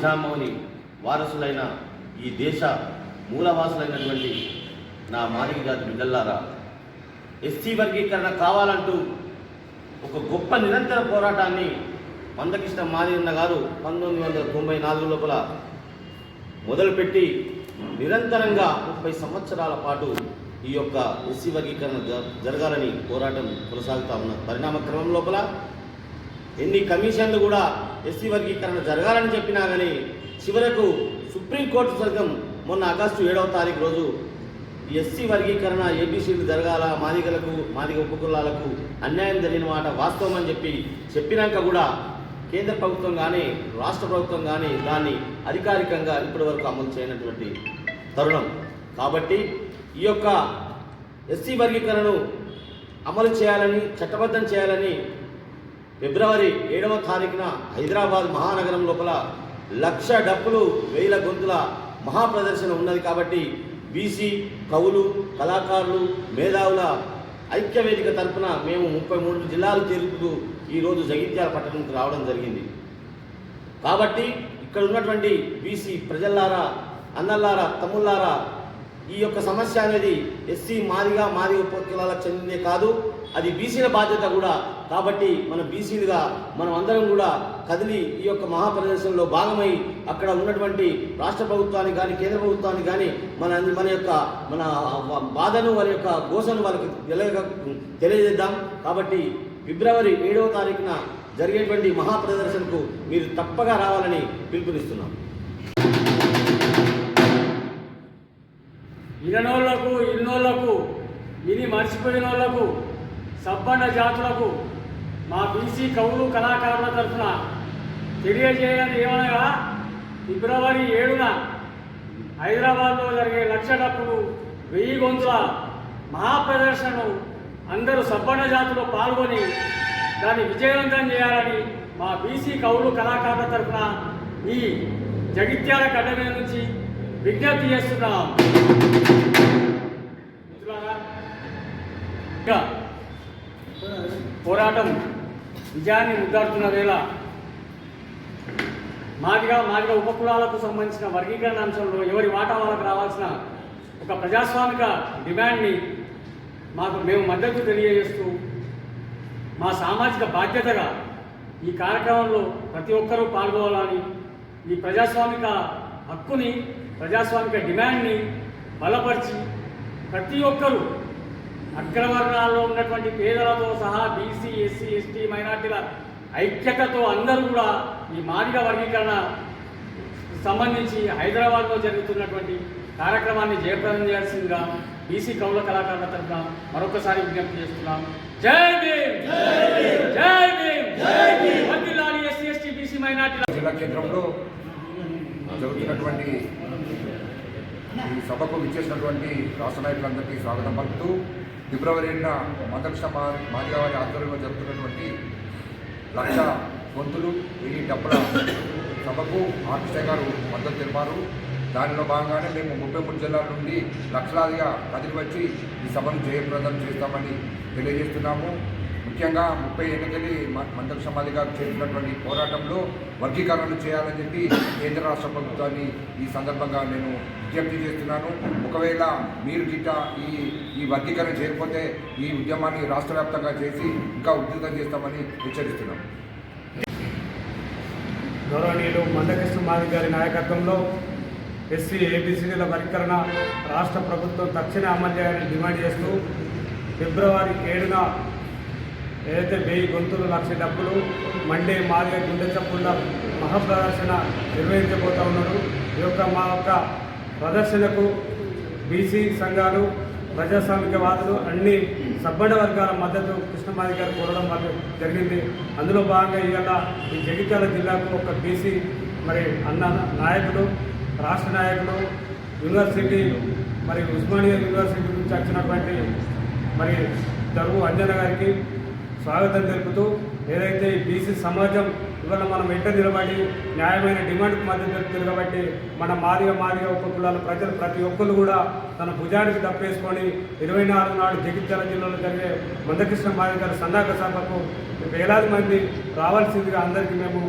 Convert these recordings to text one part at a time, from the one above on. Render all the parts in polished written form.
ప్రజామౌని వారసులైన ఈ దేశ మూలవాసులైనటువంటి నా మాదిగ జాతి బిడ్డలారా, ఎస్సీ వర్గీకరణ కావాలంటూ ఒక గొప్ప నిరంతర పోరాటాన్ని మందకృష్ణ మాదిగన్న గారు 1994 లోపల మొదలుపెట్టి నిరంతరంగా 30 సంవత్సరాల పాటు ఈ యొక్క ఎస్సీ వర్గీకరణ జరగాలని పోరాటం కొనసాగుతూ ఉన్న పరిణామ క్రమం లోపల ఎన్ని కమిషన్లు కూడా ఎస్సీ వర్గీకరణ జరగాలని చెప్పినా కానీ చివరకు సుప్రీంకోర్టు సైతం మొన్న ఆగస్టు 7వ తారీఖు రోజు ఎస్సీ వర్గీకరణ ఏబీసీలు జరగాల, మాదిగ ఉపకులాలకు అన్యాయం జరిగిన మాట వాస్తవం అని చెప్పినాక కూడా కేంద్ర ప్రభుత్వం కానీ రాష్ట్ర ప్రభుత్వం కానీ దాన్ని అధికారికంగా ఇప్పటి వరకు అమలు చేయనటువంటి తరుణం. కాబట్టి ఈ యొక్క ఎస్సీ వర్గీకరణను అమలు చేయాలని, చట్టబద్ధం చేయాలని ఫిబ్రవరి 7వ తారీఖున హైదరాబాద్ మహానగరం లోపల 1,00,000 డప్పులు 1000 గొంతుల మహాప్రదర్శన ఉన్నది. కాబట్టి బీసీ కవులు, కళాకారులు, మేధావుల ఐక్యవేదిక తరఫున మేము 33 జిల్లాలు తిరుగుతూ ఈరోజు జగిత్యాల పట్టణంకి రావడం జరిగింది. కాబట్టి ఇక్కడ ఉన్నటువంటి బీసీ ప్రజల్లారా, అన్నల్లారా, తమ్ముళ్ళారా, ఈ యొక్క సమస్య అనేది ఎస్సీ మాదిగ ఉపకులాలకు చెందిందే కాదు, అది బీసీల బాధ్యత కూడా. కాబట్టి మన బీసీలుగా మనం అందరం కూడా కదిలి ఈ యొక్క మహాప్రదర్శనలో భాగమై అక్కడ ఉన్నటువంటి రాష్ట్ర ప్రభుత్వానికి కానీ కేంద్ర ప్రభుత్వానికి కానీ మన బాధను, వారి యొక్క ఘోషను వాళ్ళకి తెలియజేద్దాం. కాబట్టి ఫిబ్రవరి 7వ తారీఖున జరిగేటువంటి మహాప్రదర్శనకు మీరు తప్పగా రావాలని పిలుపునిస్తున్నాం. ఇనోళ్లకు, ఇన్నోళ్లకు, ఇది మర్చిపోయిన వాళ్లకు, సబ్బండ జాతులకు మా బీసీ కవులు, కళాకారుల తరఫున తెలియజేయని ఏమనగా ఫిబ్రవరి 7న హైదరాబాద్లో జరిగే 1,00,000 డప్పులు 1000 గొంతుల మహాప్రదర్శనను అందరూ సబ్బండ జాతులు పాల్గొని దాన్ని విజయవంతం చేయాలని మా బీసీ కవులు, కళాకారుల తరఫున ఈ జగిత్యాల గడ్డ మీద నుంచి విజ్ఞప్తి చేస్తున్నాం. పోరాటం విజయాన్ని ముద్దాడుతున్న వేళ మాదిగ ఉపకులాలకు సంబంధించిన వర్గీకరణ అంశంలో ఎవరి వాటా వాళ్ళకు రావాల్సిన ఒక ప్రజాస్వామిక డిమాండ్ని మేము మద్దతు తెలియజేస్తూ మా సామాజిక బాధ్యతగా ఈ కార్యక్రమంలో ప్రతి ఒక్కరూ పాల్గొనాలని, ఈ ప్రజాస్వామిక హక్కుని, ప్రజాస్వామిక డిమాండ్ని బలపరిచి ప్రతి ఒక్కరూ అగ్రవర్ణాల్లో ఉన్నటువంటి పేదలతో సహా బీసీ, ఎస్సీ, ఎస్టీ, మైనార్టీల ఐక్యతతో అందరూ కూడా ఈ మాదిగ వర్గీకరణ సంబంధించి హైదరాబాద్లో జరుగుతున్నటువంటి కార్యక్రమాన్ని జయప్రదం చేయాల్సిందిగా బీసీ కవుల కళాకారుల తరఫున మరొకసారి విజ్ఞప్తి చేస్తున్నాం. జై భీమ్, జై భీమ్, జై భీమ్. వర్ధిల్లాలి ఎస్సీ, ఎస్టీ, బీసీ, మైనార్టీల జిల్లా కేంద్రంలో జరుగుతున్నటువంటి ఈ సభకు విచ్చేసినటువంటి రాష్ట్ర నాయకులందరికీ స్వాగతం పలుకుతూ ఫిబ్రవరి 7న మందకృష్ణ మాదిగ వారి ఆధ్వర్యంలో జరుగుతున్నటువంటి 1,00,000 గొంతులు 1000 డప్పుల సభకు ఆర్టిస్టే గారు మద్దతు తెలిపారు. దానిలో భాగంగానే మేము 33 జిల్లాల నుండి లక్షలాదిగా కదిలి వచ్చి ఈ సభను జయప్రదం చేస్తామని తెలియజేస్తున్నాము. ముఖ్యంగా 30 ఏళ్ళకెళ్ళి మందకృష్ణ మాదిగ గారు చేసినటువంటి పోరాటంలో వర్గీకరణలు చేయాలని చెప్పి కేంద్ర రాష్ట్ర ప్రభుత్వాన్ని ఈ సందర్భంగా నేను విజ్ఞప్తి చేస్తున్నాను. ఒకవేళ మీరు గిట్ట ఈ వర్గీకరణ చేయకపోతే ఈ ఉద్యమాన్ని రాష్ట్ర వ్యాప్తంగా చేసి ఇంకా ఉధృతం చేస్తామని హెచ్చరిస్తున్నాం. గౌరవనీయులు మందకృష్ణ మాదిగ గారి నాయకత్వంలో ఎస్సీ, ఏబీసీల వర్గీకరణ రాష్ట్ర ప్రభుత్వం తక్షణ అమలు చేయాలని డిమాండ్ చేస్తూ ఫిబ్రవరి 7న ఏదైతే 1000 గొంతులు 1,00,000 డప్పులు మండే మాదిగ గుండె చప్పుళ్ళ మహాప్రదర్శన నిర్వహించబోతూ ఉన్నారు. ఈ యొక్క మా యొక్క ప్రదర్శనకు బీసీ సంఘాలు, ప్రజాస్వామికవాదులు, అన్ని సబ్బండ వర్గాల మద్దతు కృష్ణమాదిగ గారు కోరడం మాకు జరిగింది. అందులో భాగంగా ఇవాళ ఈ జగిత్యాల జిల్లాకు ఒక బీసీ నాయకుడు, రాష్ట్ర నాయకుడు, యూనివర్సిటీ ఉస్మానియా యూనివర్సిటీ నుంచి వచ్చినటువంటి దరువు అంజన గారికి స్వాగతం తెలుపుతూ ఏదైతే ఈ బీసీ సమాజం ఇవాళ మనం వెంట నిలబడి న్యాయమైన డిమాండ్కు మద్దతు తెలుపుతుంది. కాబట్టి మన మాదిగ ఉపకులాల ప్రజలు ప్రతి ఒక్కరు కూడా తన భుజానికి తప్పేసుకొని 24 నాడు జగిత్యాల జిల్లాలో జరిగే మందకృష్ణ మాదిగ గారి సన్నాహక సభకు వేలాది మంది రావాల్సిందిగా అందరికీ మేము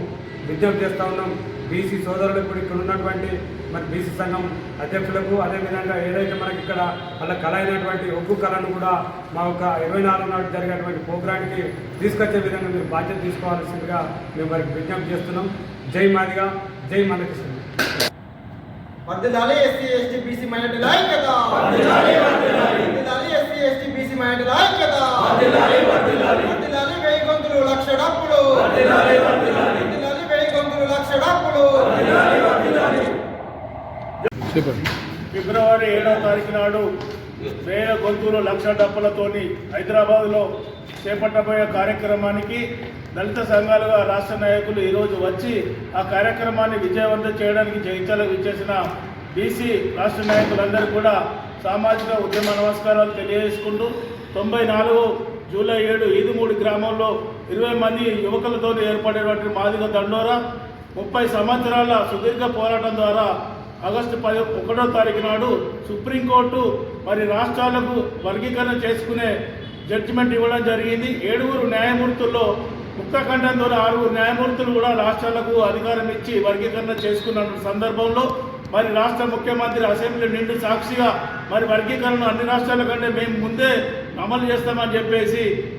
విజ్ఞప్తి చేస్తూ ఉన్నాం. బీసీ సోదరులకు కూడా ఇక్కడ ఉన్నటువంటి మరి బీసీ సంఘం అధ్యక్షులకు అదేవిధంగా ఏదైతే మనకి ఇక్కడ వాళ్ళ కళ అయినటువంటి ఒగ్గు కళను కూడా మా యొక్క 24 నాడు జరిగేటువంటి ప్రోగ్రాంకి తీసుకొచ్చే విధంగా మీరు బాధ్యత తీసుకోవాల్సిందిగా మేము వారికి విజ్ఞప్తి చేస్తున్నాం. జై మాదిగా, జై మందకృష్ణ. వర్ధిల్లాలి ఎస్సీ ఎస్టీ బీసీ మైనారిటీల ఐక్యత. వర్ధిల్లాలి ఎస్సీ ఎస్టీ బీసీ మైనారిటీల ఐక్యత. వర్ధిల్లాలి వెయ్యి గొంతులు లక్ష డప్పులు. వర్ధిల్లాలి వెయ్యి గొంతులు లక్ష డప్పులు. ఫిబ్రవరి 7వ తారీఖు నాడు 1000 గొంతులు లక్ష డప్పులతోని హైదరాబాద్లో చేపట్టబోయే కార్యక్రమానికి దళిత సంఘాలుగా రాష్ట్ర నాయకులు ఈరోజు వచ్చి ఆ కార్యక్రమాన్ని విజయవంతం చేయడానికి జయించాలకు విచ్చేసిన బీసీ రాష్ట్ర నాయకులందరూ కూడా సామాజిక ఉద్యమ నమస్కారాలు తెలియజేసుకుంటూ 94 జూలై 7 ఈదుమూడి గ్రామంలో 20 మంది యువకులతో ఏర్పడేటువంటి మాదిగ దండోరా 30 సంవత్సరాల సుదీర్ఘ పోరాటం ద్వారా ఆగస్టు 1వ తారీఖు నాడు సుప్రీంకోర్టు మరి రాష్ట్రాలకు వర్గీకరణ చేసుకునే జడ్జిమెంట్ ఇవ్వడం జరిగింది. 7 న్యాయమూర్తుల్లో ముక్తఖండంతో 6 న్యాయమూర్తులు కూడా రాష్ట్రాలకు అధికారం ఇచ్చి వర్గీకరణ చేసుకున్న సందర్భంలో మరి రాష్ట్ర ముఖ్యమంత్రి అసెంబ్లీ నిండు సాక్షిగా మరి వర్గీకరణ అన్ని రాష్ట్రాల కంటే మేము ముందే అమలు చేస్తామని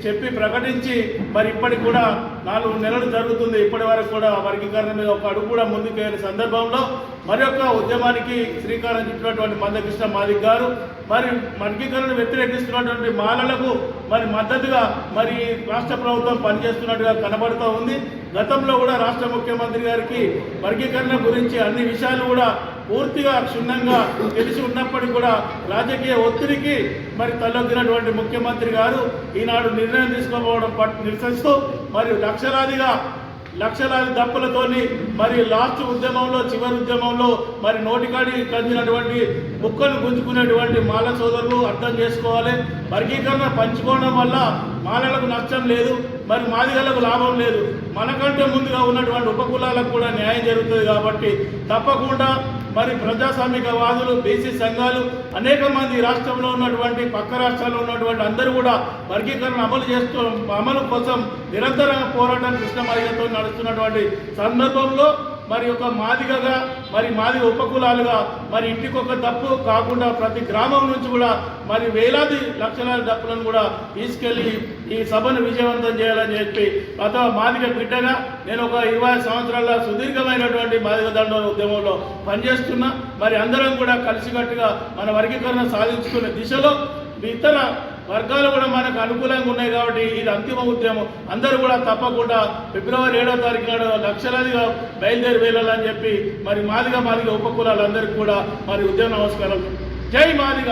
చెప్పి ప్రకటించి మరి ఇప్పటికి కూడా 4 నెలలు జరుగుతుంది. ఇప్పటి వరకు కూడా వర్గీకరణ మీద ఒక అడుగు కూడా ముందుకు వెళ్ళిన సందర్భంలో మరి యొక్క ఉద్యమానికి శ్రీకారం చుట్టినటువంటి మందకృష్ణ మాదిగ గారు మరి వర్గీకరణ వ్యతిరేకిస్తున్నటువంటి మాలలకు మరి మద్దతుగా మరి రాష్ట్ర ప్రభుత్వం పనిచేస్తున్నట్టుగా కనబడుతూ ఉంది. గతంలో కూడా రాష్ట్ర ముఖ్యమంత్రి గారికి వర్గీకరణ గురించి అన్ని విషయాలు కూడా పూర్తిగా క్షుణ్ణంగా తెలిసి ఉన్నప్పటికీ కూడా రాజకీయ ఒత్తిడికి మరి తలొగ్గినటువంటి ముఖ్యమంత్రి గారు ఈనాడు నిర్ణయం తీసుకోవడం నిరసిస్తూ మరి లక్షలాది దప్పులతోని మరి లాస్ట్ ఉద్యమంలో చివరి ఉద్యమంలో మరి నోటికాడి కందినటువంటి ముక్కను గుంజుకునేటువంటి మాల సోదరులు అర్థం చేసుకోవాలి. వర్గీకరణ పంచుకోవడం వల్ల మాలలకు నష్టం లేదు, మరి మాదిగలకు లాభం లేదు. మనకంటే ముందుగా ఉన్నటువంటి ఉపకులాలకు కూడా న్యాయం జరుగుతుంది. కాబట్టి తప్పకుండా మరి ప్రజాస్వామికవాదులు బీసీ సంఘాలు అనేక మంది రాష్ట్రంలో ఉన్నటువంటి పక్క రాష్ట్రాల్లో ఉన్నటువంటి అందరూ కూడా వర్గీకరణ అమలు కోసం నిరంతరంగా పోరాటం కృష్ణమాదిగతో నడుస్తున్నటువంటి సందర్భంలో మరి ఒక మాదిగగా మరి మాదిగ ఉపకులాలుగా మరి ఇంటికొక దప్పు కాకుండా ప్రతి గ్రామం నుంచి కూడా మరి వేలాది లక్షలాది దప్పులను కూడా తీసుకెళ్లి ఈ సభను విజయవంతం చేయాలని చెప్పి మాదిగ బిడ్డగా నేను ఒక 20 సంవత్సరాల సుదీర్ఘమైనటువంటి మాదిగ దండోర ఉద్యమంలో పనిచేస్తున్నా. మరి అందరం కూడా కలిసికట్టుగా మన వర్గీకరణ సాధించుకునే దిశలో ఇతర వర్గాలు కూడా మనకు అనుకూలంగా ఉన్నాయి. కాబట్టి ఇది అంతిమ ఉద్యమం. అందరూ కూడా తప్పకుండా ఫిబ్రవరి 7వ తారీఖు నాడు లక్షలాదిగా బయలుదేరి వెళ్ళాలని చెప్పి మరి మాదిగ ఉపకులాలందరికీ కూడా మరి ఉద్యమ నమస్కారం. జై మాదిగ.